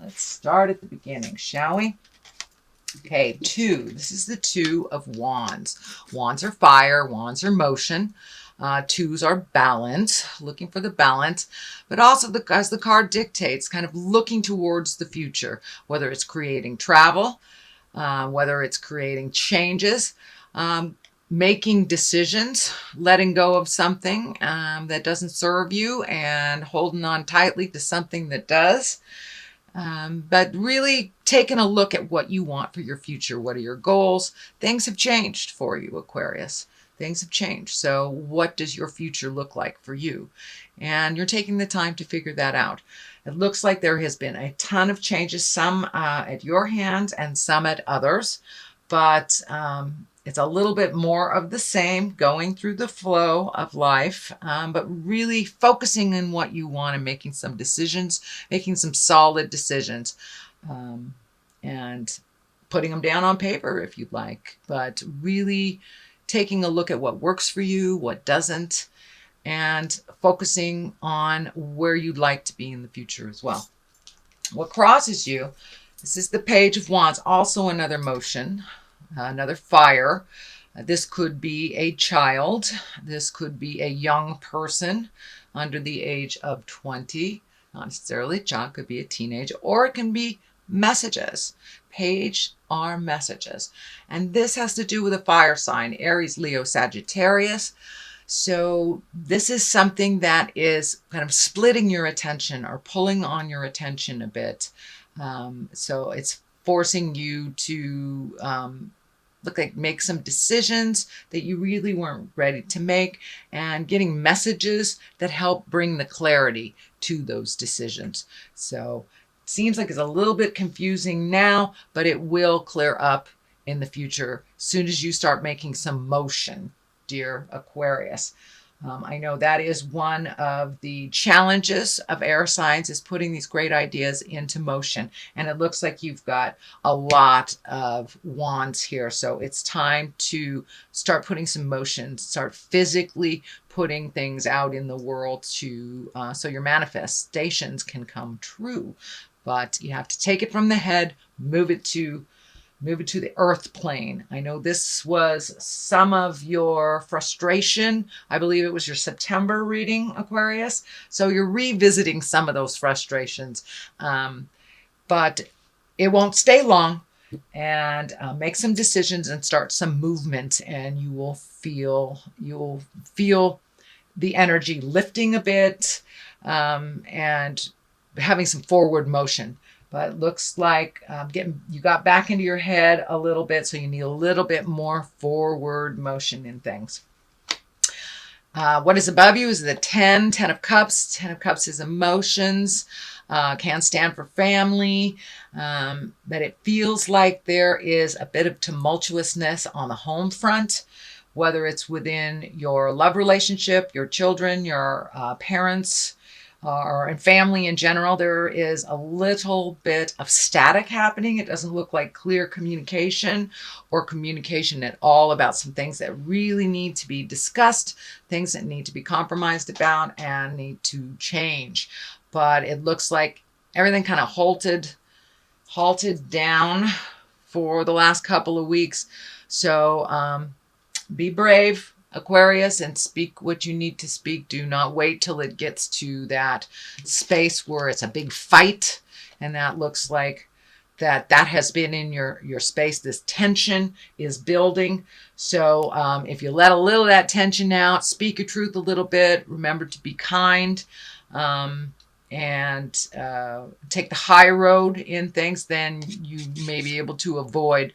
Let's start at the beginning, shall we? Okay, 2. This is the 2 of Wands. Wands are fire. Wands are motion. 2s are balance, looking for the balance, but also as the card dictates, kind of looking towards the future, whether it's creating travel, whether it's creating changes, making decisions, letting go of something that doesn't serve you and holding on tightly to something that does. But really taking a look at what you want for your future. What are your goals? Things have changed for you, Aquarius. Things have changed. So what does your future look like for you? And you're taking the time to figure that out. It looks like there has been a ton of changes, some at your hands and some at others. But it's a little bit more of the same, going through the flow of life, but really focusing on what you want and making some decisions, making some solid decisions, and putting them down on paper if you'd like, but really taking a look at what works for you, what doesn't, and focusing on where you'd like to be in the future as well. What crosses you, this is the Page of Wands, also another motion. Another fire. This could be a child. This could be a young person under the age of 20. Not necessarily a child, could be a teenager, or it can be messages. Page are messages. And this has to do with a fire sign, Aries, Leo, Sagittarius. So this is something that is kind of splitting your attention or pulling on your attention a bit. So it's forcing you to make some decisions that you really weren't ready to make, and getting messages that help bring the clarity to those decisions. So it seems like it's a little bit confusing now, but it will clear up in the future as soon as you start making some motion, dear Aquarius. I know that is one of the challenges of air signs, is putting these great ideas into motion. And it looks like you've got a lot of wands here. So it's time to start putting some motion, start physically putting things out in the world to so your manifestations can come true. But you have to take it from the head, move it to the earth plane. I know this was some of your frustration. I believe it was your September reading, Aquarius. So you're revisiting some of those frustrations. But it won't stay long. And make some decisions and start some movement, and you will feel the energy lifting a bit, and having some forward motion. But it looks like you got back into your head a little bit, so you need a little bit more forward motion in things. What is above you is the 10 of Cups. 10 of Cups is emotions, can stand for family, but it feels like there is a bit of tumultuousness on the home front, whether it's within your love relationship, your children, your parents, or in family in general. There is a little bit of static happening. It doesn't look like clear communication or communication at all about some things that really need to be discussed, things that need to be compromised about and need to change. But it looks like everything kind of halted down for the last couple of weeks. So be brave, Aquarius, and speak what you need to speak. Do not wait till it gets to that space where it's a big fight. And that looks like that has been in your space. This tension is building. So if you let a little of that tension out, speak your truth a little bit, remember to be kind, and take the high road in things, then you may be able to avoid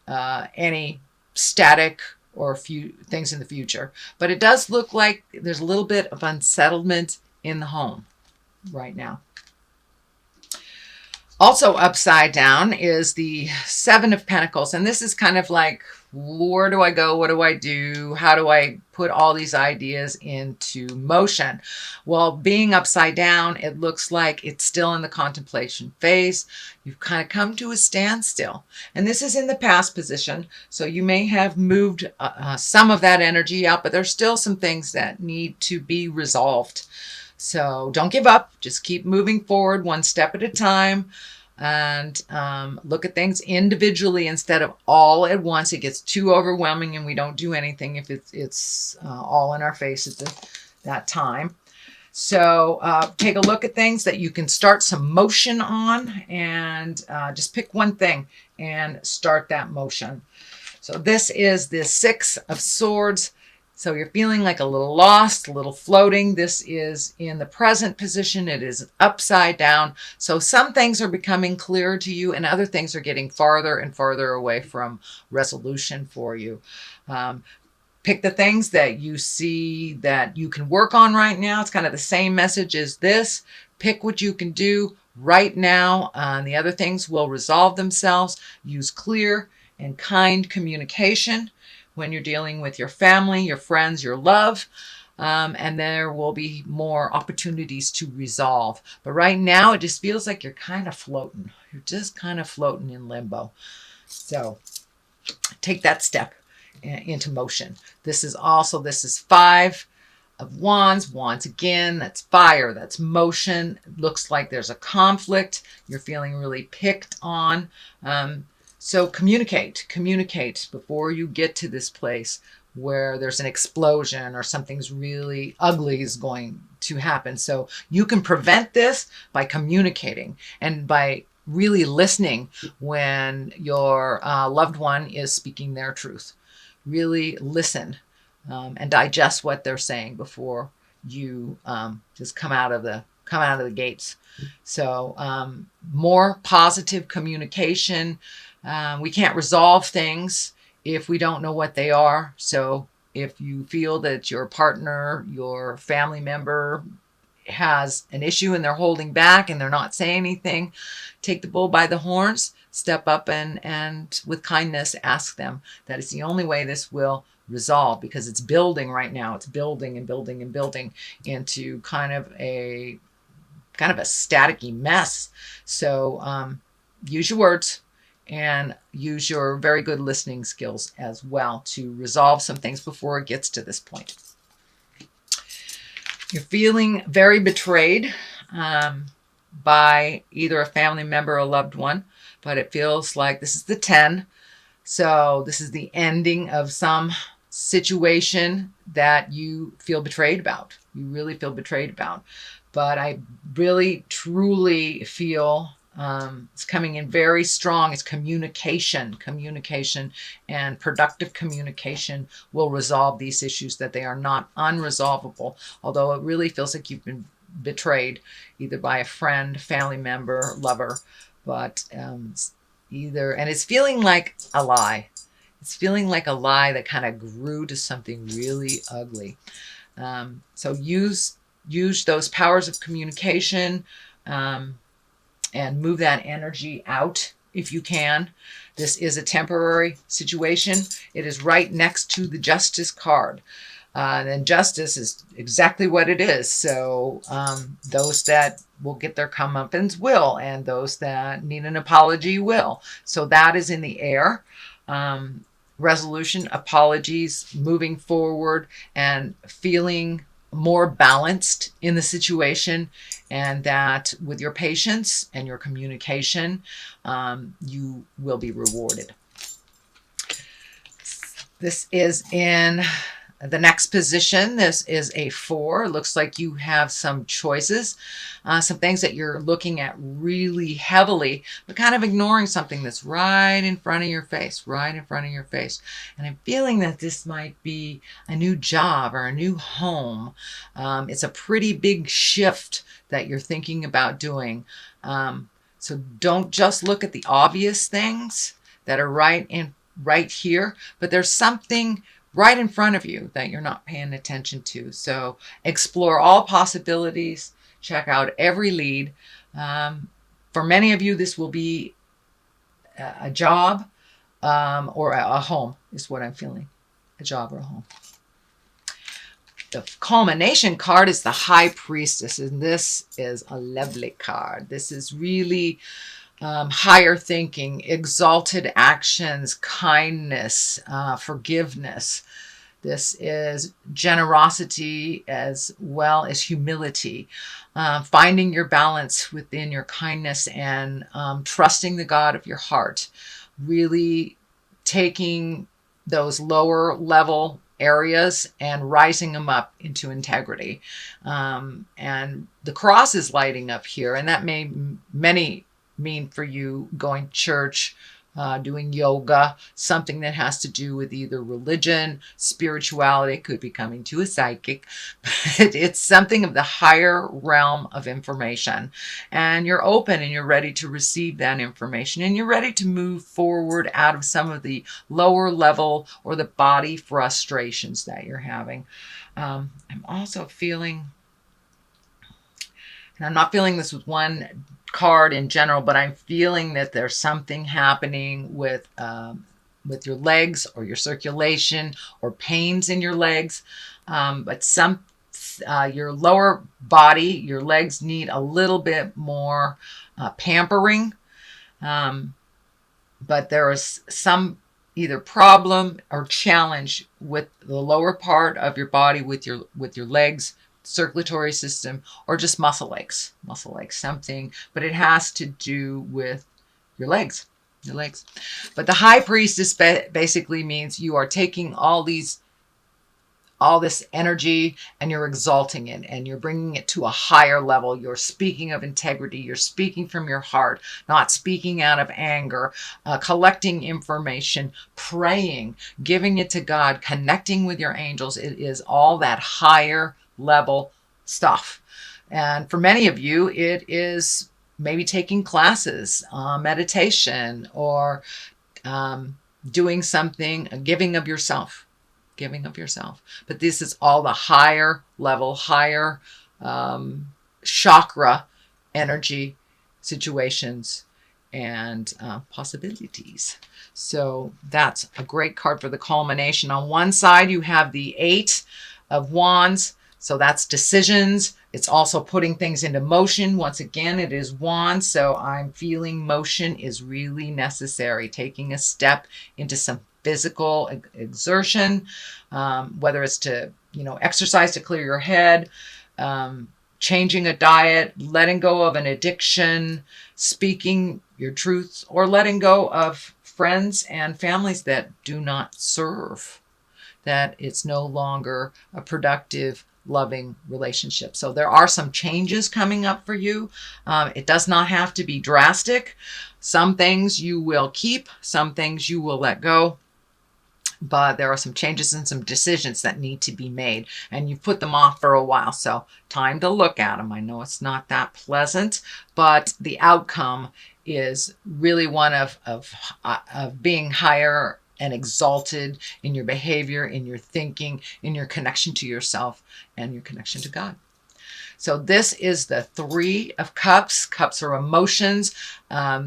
any static or a few things in the future. But it does look like there's a little bit of unsettlement in the home right now. Also upside down is the 7 of Pentacles. And this is kind of like, where do I go? What do I do? How do I put all these ideas into motion? Well, being upside down, it looks like it's still in the contemplation phase. You've kind of come to a standstill. And this is in the past position. So you may have moved some of that energy out, but there's still some things that need to be resolved. So don't give up. Just keep moving forward one step at a time. and look at things individually instead of all at once. It gets too overwhelming and we don't do anything if it's all in our face at that time. So take a look at things that you can start some motion on, and just pick one thing and start that motion. So this is the Six of Swords. So you're feeling like a little lost, a little floating. This is in the present position. It is upside down. So some things are becoming clearer to you and other things are getting farther and farther away from resolution for you. Pick the things that you see that you can work on right now. It's kind of the same message as this. Pick what you can do right now. The other things will resolve themselves. Use clear and kind communication when you're dealing with your family, your friends, your love, and there will be more opportunities to resolve. But right now, it just feels like you're kind of floating. You're just kind of floating in limbo. So take that step into motion. This is Five of Wands. Wands again, that's fire, that's motion. It looks like there's a conflict. You're feeling really picked on. So communicate before you get to this place where there's an explosion or something's really ugly is going to happen. So you can prevent this by communicating and by really listening when your loved one is speaking their truth. Really listen and digest what they're saying before you just come out of the gates. So more positive communication. We can't resolve things if we don't know what they are. So if you feel that your partner, your family member has an issue and they're holding back and they're not saying anything, take the bull by the horns, step up and with kindness ask them. That is the only way this will resolve, because it's building right now. It's building and building and building into kind of a staticky mess. So use your words and use your very good listening skills as well to resolve some things before it gets to this point. You're feeling very betrayed by either a family member or a loved one, but it feels like this is the 10. So this is the ending of some situation that you feel betrayed about. You really feel betrayed about. But I really, truly feel it's coming in very strong. It's communication and productive communication will resolve these issues, that they are not unresolvable. Although it really feels like you've been betrayed either by a friend, family member, lover, but and it's feeling like a lie. It's feeling like a lie that kind of grew to something really ugly. So use those powers of communication and move that energy out if you can. This is a temporary situation. It is right next to the Justice card. And justice is exactly what it is. So those that will get their comeuppance will, and those that need an apology will. So that is in the air. Resolution, apologies, moving forward, and feeling more balanced in the situation, and that with your patience and your communication, you will be rewarded. This is in the next position. This is a 4. It looks like you have some choices, some things that you're looking at really heavily, but kind of ignoring something that's right in front of your face, And I'm feeling that this might be a new job or a new home. It's a pretty big shift that you're thinking about doing. So don't just look at the obvious things that are right here, but there's something right in front of you that you're not paying attention to. So explore all possibilities, check out every lead. For many of you, this will be a job or a home is what I'm feeling, a job or a home. The culmination card is the High Priestess, and this is a lovely card. This is really higher thinking, exalted actions, kindness, forgiveness. This is generosity as well as humility, finding your balance within your kindness and trusting the God of your heart, really taking those lower level areas and rising them up into integrity. And the cross is lighting up here, and that may many mean for you going to church, doing yoga, something that has to do with either religion, spirituality, could be coming to a psychic, but it's something of the higher realm of information. And you're open and you're ready to receive that information, and you're ready to move forward out of some of the lower level or the body frustrations that you're having. I'm also feeling, and I'm not feeling this with one card in general, but I'm feeling that there's something happening with your legs or your circulation or pains in your legs. But your lower body, your legs need a little bit more pampering. But there is some either problem or challenge with the lower part of your body, with your legs, circulatory system, or just muscle aches, something, but it has to do with your legs. But the high priestess basically means you are taking all this energy and you're exalting it and you're bringing it to a higher level. You're speaking of integrity. You're speaking from your heart, not speaking out of anger, collecting information, praying, giving it to God, connecting with your angels. It is all that higher level stuff. And for many of you, it is maybe taking classes, meditation, or doing something, giving of yourself. But this is all the higher level, higher chakra energy situations and possibilities. So that's a great card for the culmination. On one side, you have the 8 of Wands. So that's decisions. It's also putting things into motion. Once again, it is Wands. So I'm feeling motion is really necessary. Taking a step into some physical exertion, whether it's to, exercise to clear your head, changing a diet, letting go of an addiction, speaking your truths, or letting go of friends and families that do not serve, that it's no longer a productive, loving relationship. So there are some changes coming up for you. It does not have to be drastic. Some things you will keep, some things you will let go. But there are some changes and some decisions that need to be made, and you've put them off for a while. So time to look at them. I know it's not that pleasant, but the outcome is really one of being higher and exalted in your behavior, in your thinking, in your connection to yourself and your connection to God. So this is the 3 of Cups. Cups are emotions.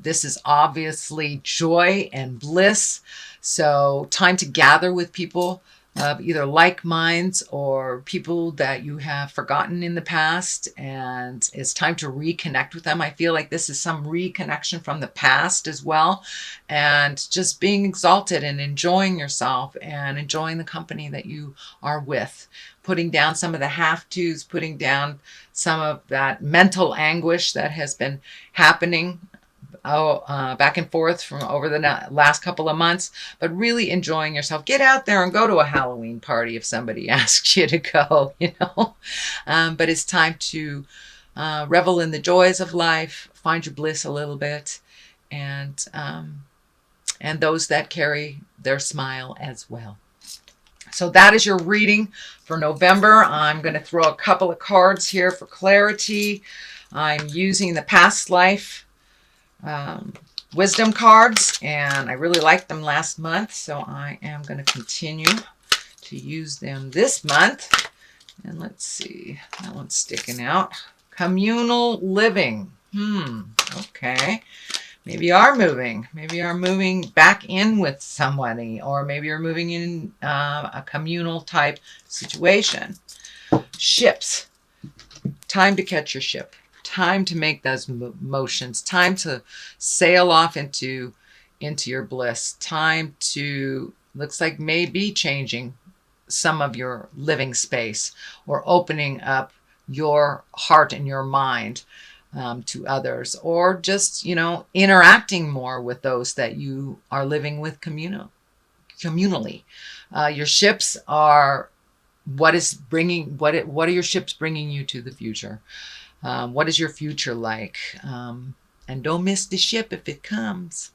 This is obviously joy and bliss. So time to gather with people of either like minds or people that you have forgotten in the past, and it's time to reconnect with them. I feel like this is some reconnection from the past as well, and just being exalted and enjoying yourself and enjoying the company that you are with, putting down some of the have-tos, putting down some of that mental anguish that has been happening back and forth from over the last couple of months, but really enjoying yourself. Get out there and go to a Halloween party if somebody asks you to go, but it's time to revel in the joys of life, find your bliss a little bit, and those that carry their smile as well. So that is your reading for November. I'm going to throw a couple of cards here for clarity. I'm using the past life wisdom cards, and I really liked them last month, so I am going to continue to use them this month. And let's see, that one's sticking out. Communal living. Okay. Maybe you are moving. Maybe you are moving back in with somebody, or maybe you're moving in a communal type situation. Ships. Time to catch your ship. Time to make those motions. Time to sail off into your bliss. Time to, looks like maybe changing some of your living space, or opening up your heart and your mind to others, or just, interacting more with those that you are living with communally. Your ships are what are your ships bringing you to the future? What is your future like? And don't miss the ship if it comes.